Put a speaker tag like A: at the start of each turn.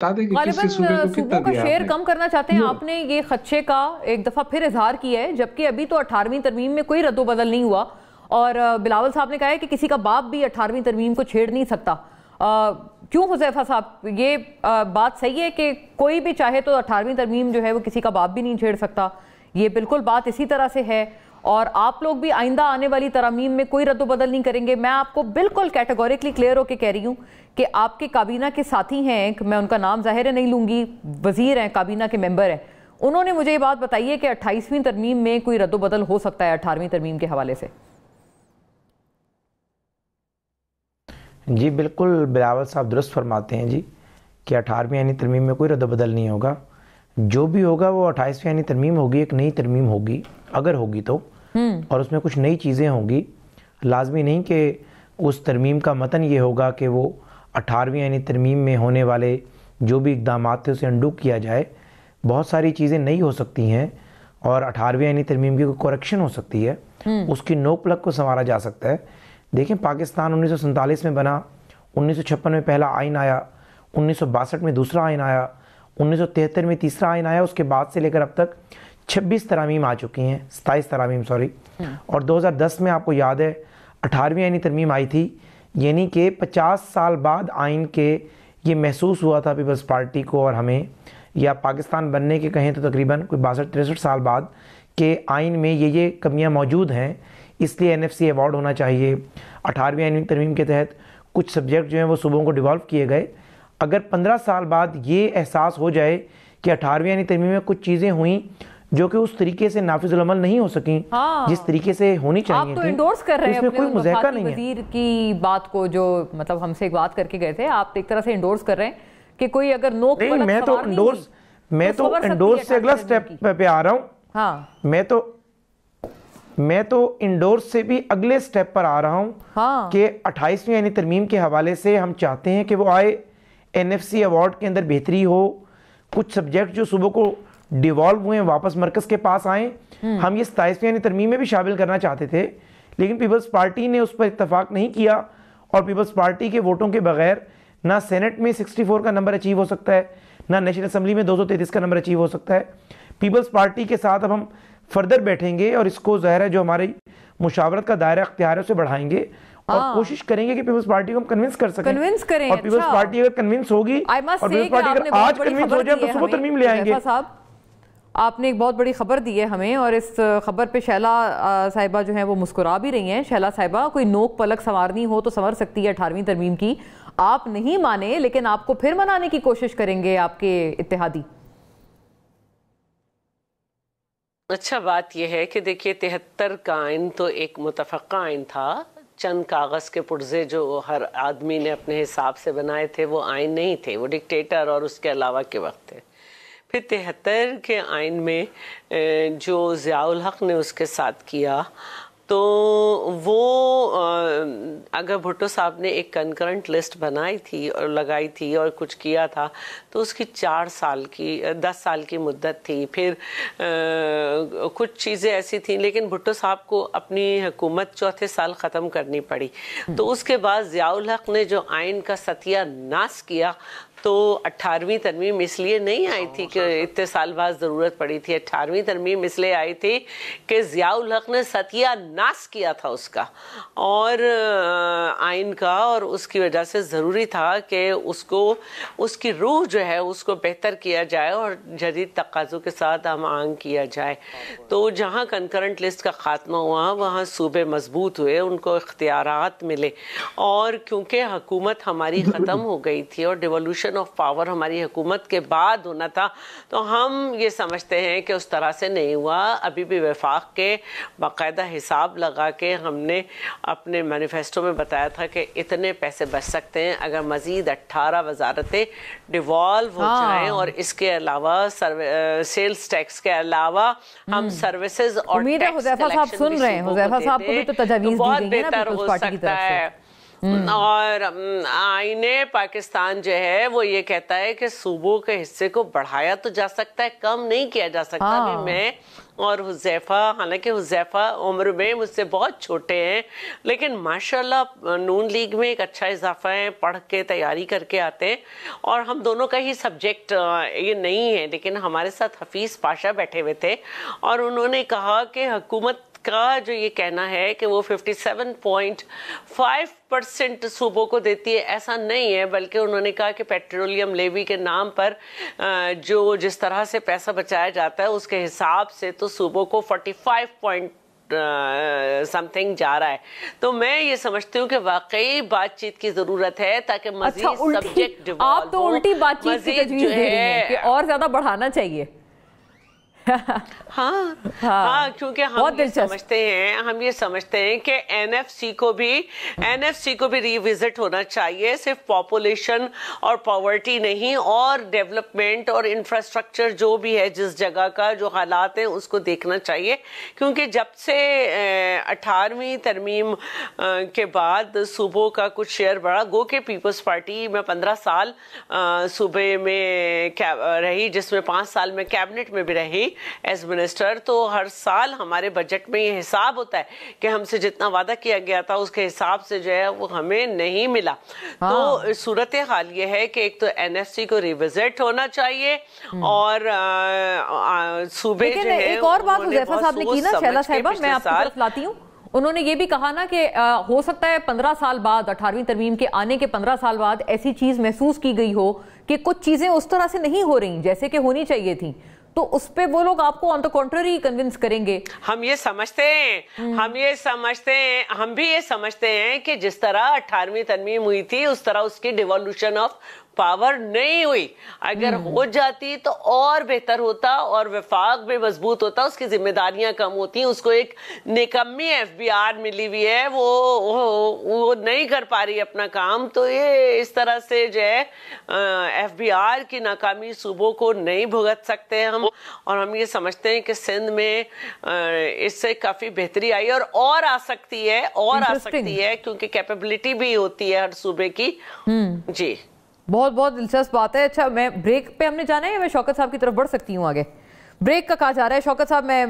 A: بتا دیں کہ کس
B: غالباً
A: صوبے کو کتنا
B: صوبوں کا
A: دیا
B: شیئر
A: آپ نے؟
B: کم کرنا چاہتے ہیں آپ نے، یہ خدشے کا ایک دفعہ پھر اظہار کیا ہے، جبکہ ابھی تو 18ویں ترمیم میں کوئی رد و بدل نہیں ہوا، اور بلاول صاحب نے کہا ہے کہ کسی کا باپ بھی 18ویں ترمیم کو چھیڑ نہیں سکتا۔ کیوں حذیفہ صاحب، یہ بات صحیح ہے کہ کوئی بھی چاہے تو 18ویں ترمیم جو ہے وہ کسی کا باپ بھی نہیں چھیڑ سکتا؟ یہ بالکل بات اسی طرح سے ہے، اور آپ لوگ بھی آئندہ آنے والی ترامیم میں کوئی رد و بدل نہیں کریں گے؟ میں آپ کو بالکل کیٹیگوریکلی کلیئر ہو کے کہہ رہی ہوں کہ آپ کے کابینہ کے ساتھی ہیں، میں ان کا نام ظاہر نہیں لوں گی، وزیر ہیں، کابینہ کے ممبر ہیں، انہوں نے مجھے یہ بات بتائی ہے کہ 28ویں ترمیم میں کوئی رد و بدل ہو سکتا ہے 18ویں ترمیم کے حوالے سے۔
C: جی بالکل بلاول صاحب درست فرماتے ہیں جی کہ 18ویں آئینی ترمیم میں کوئی رد و بدل نہیں ہوگا، جو بھی ہوگا وہ 28ویں آئینی ترمیم ہوگی، ایک نئی ترمیم ہوگی اگر ہوگی تو، اور اس میں کچھ نئی چیزیں ہوں گی۔ لازمی نہیں کہ اس ترمیم کا متن یہ ہوگا کہ وہ 18ویں آئینی ترمیم میں ہونے والے جو بھی اقدامات تھے اسے انڈو کیا جائے۔ بہت ساری چیزیں نئی ہو سکتی ہیں اور 18ویں آئینی ترمیم کی کوئی کوریکشن ہو سکتی ہے، اس کی نوک پلک کو سنوارا جا سکتا ہے۔ دیکھیں پاکستان 1947 میں بنا، 1956 میں پہلا آئین آیا، 1962 میں دوسرا آئین آیا، 1973 میں تیسرا آئین آیا، اس کے بعد سے لے کر اب تک 26 ترامیم آ چکی ہیں، 27 ترامیم سوری، اور 2010 میں آپ کو یاد ہے 18ویں آئینی ترمیم آئی تھی، یعنی کہ 50 سال بعد آئین کے یہ محسوس ہوا تھا پیپلز پارٹی کو اور ہمیں، یا پاکستان بننے کے کہیں تو تقریباً کوئی 62-63 سال بعد کہ آئین میں یہ کمیاں موجود ہیں، اس لیے NFC ایوارڈ ہونا چاہیے۔ 18ویں آئینی ترمیم کے تحت کچھ سبجیکٹ جو ہیں وہ صوبوں کو ڈیوالو کیے گئے۔ اگر 15 سال بعد یہ احساس ہو جائے کہ 18ویں آئینی ترمیم میں کچھ چیزیں ہوئیں جو کہ اس طریقے سے نافذ العمل نہیں ہو سکیں جس طریقے سے ہونی چاہیے تھیں،
B: آپ تو انڈورس کر رہے ہیں
C: اس میں کوئی مذاکرہ نہیں ہے۔
B: وزیر کی بات کو، جو مطلب ہم سے ایک بات کر کے گئے تھے، آپ ایک طرح سے انڈورس کر رہے ہیں کہ کوئی اگر نوک پلک
C: میں تو انڈورس سے اگلا سٹیپ پہ آ رہا ہوں، میں تو انڈورس سے بھی اگلے سٹیپ پر آ رہا ہوں کہ 28ویں آئینی ترمیم کے حوالے سے ہم چاہتے ہیں کہ وہ آئے NFC ایوارڈ کے اندر بہتری ہو، کچھ سبجیکٹ جو صوبوں کو ڈیوالو ہوئے ہیں واپس مرکز کے پاس آئیں۔ ہم یہ 27ویں آئینی ترمیم میں بھی شامل کرنا چاہتے تھے، لیکن پیپلز پارٹی نے اس پر اتفاق نہیں کیا، اور پیپلز پارٹی کے ووٹوں کے بغیر نہ سینٹ میں 64 کا نمبر اچیو ہو سکتا ہے، نہ نیشنل اسمبلی میں 233 کا نمبر اچیو ہو سکتا ہے۔ پیپلز پارٹی کے ساتھ اب ہم فردر بیٹھیں گے اور اس کو ظاہر ہے جو ہماری مشاورت کا دائرہ اختیار ہے اسے بڑھائیں گے، اور کوشش کریں گے کہ پیپلز پارٹی کو ہم کنونس کر سکیں، اور پیپلز پارٹی اگر کنونس ہوگی، اور پیپلز پارٹی اگر آج کنونس ہو جائے تو صبح ترمیم لے آئیں گے۔
B: آپ نے ایک بہت بڑی خبر دی ہے ہمیں، اور اس خبر پہ شیلا صاحبہ جو ہیں وہ مسکرا بھی رہی ہیں۔ شیلا صاحبہ، کوئی نوک پلک سنوارنی ہو تو سنور سکتی ہے 18ویں ترمیم کی، آپ نہیں مانے لیکن آپ کو پھر منانے کی کوشش کریں گے آپ کے اتحادی۔
D: اچھا بات یہ ہے کہ دیکھیے 73 کا آئین تو ایک متفقہ آئین تھا، چند کاغذ کے پرزے جو ہر آدمی نے اپنے حساب سے بنائے تھے، وہ آئین نہیں تھے، وہ ڈکٹیٹر اور اس کے علاوہ کے وقت تھے۔ پھر 73 کے آئین میں جو ضیاء الحق نے اس کے ساتھ کیا، تو وہ اگر بھٹو صاحب نے ایک کنکرنٹ لسٹ بنائی تھی اور لگائی تھی اور کچھ کیا تھا تو اس کی 10 سال کی مدت تھی، پھر کچھ چیزیں ایسی تھیں، لیکن بھٹو صاحب کو اپنی حکومت چوتھے سال ختم کرنی پڑی۔ تو اس کے بعد ضیاء الحق نے جو آئین کا ستیہ ناش کیا، تو 18ویں ترمیم اس لیے نہیں آئی تھی کہ اتنے سال بعد ضرورت پڑی تھی، 18ویں ترمیم اس لیے آئی تھی کہ ضیاء الحق نے ستیہ ناش کیا تھا اس کا اور آئین کا، اور اس کی وجہ سے ضروری تھا کہ اس کی روح جو ہے اس کو بہتر کیا جائے اور جدید تقاضوں کے ساتھ ہم آہنگ کیا جائے۔ تو جہاں کنکرنٹ لسٹ کا خاتمہ ہوا وہاں صوبے مضبوط ہوئے، ان کو اختیارات ملے، اور کیونکہ حکومت ہماری ختم ہو گئی تھی اور ڈیولوشن آف پاور ہماری حکومت کے بعد ہونا تھا، تو ہم یہ سمجھتے ہیں کہ اس طرح سے نہیں ہوا۔ ابھی بھی وفاق کے باقاعدہ حساب لگا کے ہم نے اپنے مینیفیسٹو میں بتایا تھا کہ اتنے پیسے بچ سکتے ہیں اگر مزید 18 وزارتیں ڈیوالو ہو جائیں، اور اس کے علاوہ سیلز ٹیکس کے علاوہ ہم سروسز اور
B: امید ہے حذیفہ صاحب سن رہے ہیں، حذیفہ صاحب کو بھی تو تجاویز دی گئی ہے نا پیپلز پارٹی کی طرف سے۔
D: اور آئین پاکستان جو ہے وہ یہ کہتا ہے کہ صوبوں کے حصے کو بڑھایا تو جا سکتا ہے، کم نہیں کیا جا سکتا۔ ابھی میں اور حذیفہ، حالانکہ حذیفہ عمر میں مجھ سے بہت چھوٹے ہیں، لیکن ماشاءاللہ نون لیگ میں ایک اچھا اضافہ ہے، پڑھ کے تیاری کر کے آتے ہیں، اور ہم دونوں کا ہی سبجیکٹ یہ نہیں ہے، لیکن ہمارے ساتھ حفیظ پاشا بیٹھے ہوئے تھے، اور انہوں نے کہا کہ حکومت کا جو یہ کہنا ہے کہ وہ 57.5% صوبوں کو دیتی ہے، ایسا نہیں ہے، بلکہ انہوں نے کہا کہ پیٹرولیم لیوی کے نام پر جو جس طرح سے پیسہ بچایا جاتا ہے اس کے حساب سے تو صوبوں کو 45 سمتھنگ جا رہا ہے۔ تو میں یہ سمجھتی ہوں کہ واقعی بات چیت کی ضرورت ہے تاکہ مزید سبجیکٹ ڈیولپ ہو۔
B: آپ تو الٹی بات چیت کی تجویز دے رہی ہیں کہ اور زیادہ بڑھانا چاہیے۔
D: ہاں کیونکہ ہم یہ سمجھتے ہیں کہ این ایف سی کو بھی ریوزٹ ہونا چاہیے، صرف پاپولیشن اور پاورٹی نہیں، اور ڈیولپمنٹ اور انفراسٹرکچر جو بھی ہے جس جگہ کا جو حالات ہیں اس کو دیکھنا چاہیے، کیونکہ جب سے 18ویں ترمیم کے بعد صوبوں کا کچھ شیئر بڑھا، گو کہ پیپلز پارٹی میں 15 سال صوبے میں رہی، جس میں 5 سال میں کیبنٹ میں بھی رہی ایز منسٹر، تو ہر سال ہمارے بجٹ میں یہ حساب ہوتا ہے کہ ہم سے جتنا وعدہ کیا گیا تھا اس کے حساب سے جو ہے وہ ہمیں نہیں ملا۔ تو صورتحال یہ ہے کہ ایک تو این ایف سی کو ریوزٹ ہونا چاہیے، اور صوبے جو ہے
B: ایک اور بات حذیفہ صاحب نے کی نا، شہلا صاحبہ میں آپ کی طرف لاتی ہوں، انہوں نے یہ بھی کہا نا کہ ہو سکتا ہے 15 سال بعد 18ویں ترمیم کے آنے کے 15 سال بعد ایسی چیز محسوس کی گئی ہو کہ کچھ چیزیں اس طرح سے نہیں ہو رہی جیسے کہ ہونی چاہیے تھیں، تو اس پہ وہ لوگ آپ کو آن دا کنٹری کنونس کریں گے۔
D: ہم بھی یہ سمجھتے ہیں کہ جس طرح 18ویں ترمیم ہوئی تھی اس طرح اس کی ڈیوالوشن آف پاور نہیں ہوئی، اگر ہو جاتی تو اور بہتر ہوتا اور وفاق بھی مضبوط ہوتا، اس کی ذمہ داریاں کم ہوتی۔ اس کو ایک نکمی ایف بی آر ملی ہوئی ہے، وہ نہیں کر پا رہی اپنا کام، تو یہ اس طرح سے جو ہے ایف بی آر کی ناکامی صوبوں کو نہیں بھگت سکتے ہم، اور ہم یہ سمجھتے ہیں کہ سندھ میں اس سے کافی بہتری آئی اور آ سکتی ہے کیونکہ کیپیبلٹی بھی ہوتی ہے ہر صوبے کی۔ جی
B: بہت بہت دلچسپ بات ہے۔ اچھا، میں بریک پہ ہم نے جانا ہے یا میں شوکت صاحب کی طرف بڑھ سکتی ہوں آگے؟ بریک کا کہا جا رہا ہے شوکت صاحب، میں